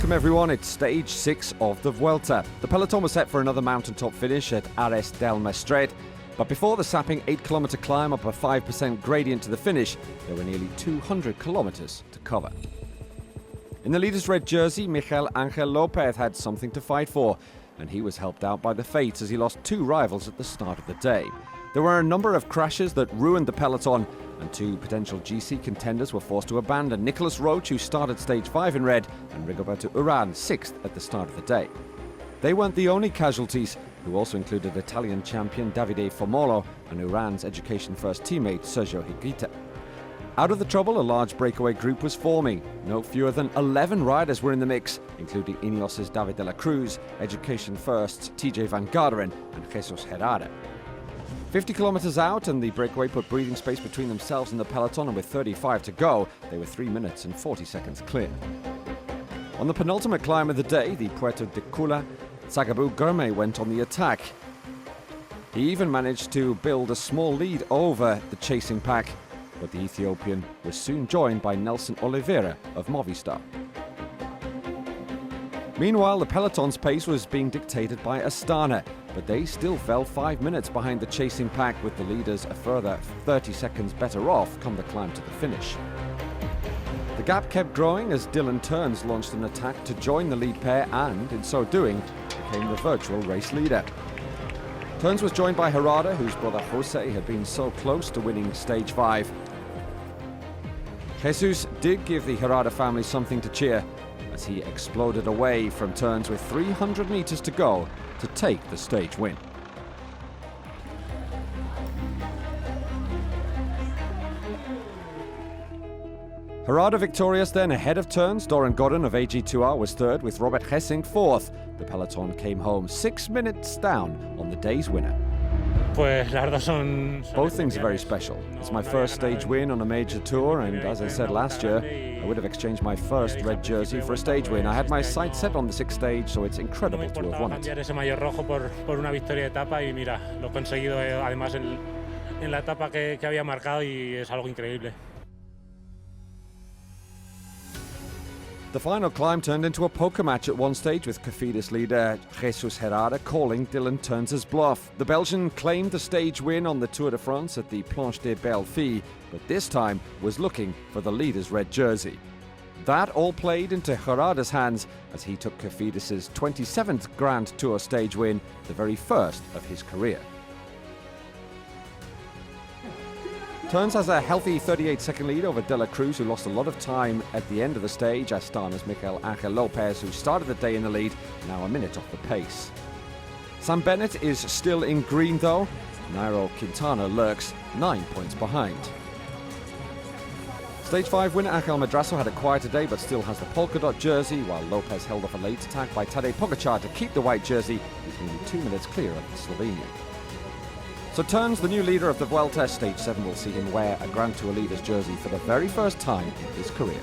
Welcome everyone, it's stage 6 of the Vuelta. The peloton was set for another mountaintop finish at Ares del Maestrat, but before the sapping 8-kilometre climb up a 5% gradient to the finish, there were nearly 200 kilometres to cover. In the leader's red jersey, Miguel Angel Lopez had something to fight for, and he was helped out by the fates as he lost 2 rivals at the start of the day. There were a number of crashes that ruined the peloton, and 2 potential GC contenders were forced to abandon. Nicolas Roche, who started stage 5 in red, and Rigoberto Urán, 6th at the start of the day. They weren't the only casualties, who also included Italian champion Davide Formolo and Urán's education-first teammate Sergio Higuita. Out of the trouble, a large breakaway group was forming. No fewer than 11 riders were in the mix, including Ineos's David de la Cruz, Education First's TJ Van Garderen, and Jesus Herrada. 50 kilometres out, and the breakaway put breathing space between themselves and the peloton, and with 35 to go, they were 3 minutes and 40 seconds clear. On the penultimate climb of the day, the Puerto de Cula, Tsagabu Gourmet went on the attack. He even managed to build a small lead over the chasing pack, but the Ethiopian was soon joined by Nelson Oliveira of Movistar. Meanwhile, the peloton's pace was being dictated by Astana, but they still fell 5 minutes behind the chasing pack, with the leaders a further 30 seconds better off come the climb to the finish. The gap kept growing as Dylan Teuns launched an attack to join the lead pair and, in so doing, became the virtual race leader. Teuns was joined by Herrada, whose brother Jose had been so close to winning stage 5. Jesus did give the Herrada family something to cheer, as he exploded away from Teuns with 300 meters to go to take the stage win. Herrada victorious then ahead of Teuns. Doran Godden of AG2R was third, with Robert Hessing fourth. The peloton came home 6 minutes down on the day's winner. Both things are very special. It's my first stage win on a major tour, and as I said last year, I would have exchanged my first red jersey for a stage win. I had my sights set on the 6th stage, so it's incredible to have won it. The final climb turned into a poker match at one stage, with Cofidis leader Jesus Herrada calling Dylan Teuns' bluff. The Belgian claimed the stage win on the Tour de France at the Planche des Belles Filles, but this time was looking for the leader's red jersey. That all played into Herrada's hands as he took Cofidis' 27th Grand Tour stage win, the very first of his career. Teuns has a healthy 38-second lead over De La Cruz, who lost a lot of time at the end of the stage. Astana's Miguel Angel Lopez, who started the day in the lead, now a minute off the pace. Sam Bennett is still in green though. Nairo Quintana lurks 9 points behind. Stage 5 winner Angel Madrazo had a quieter day, but still has the polka dot jersey, while Lopez held off a late attack by Tadej Pogačar to keep the white jersey. He's nearly 2 minutes clear of the Slovenian. So Teuns, the new leader of the Vuelta, stage 7 will see him wear a Grand Tour leader's jersey for the very first time in his career.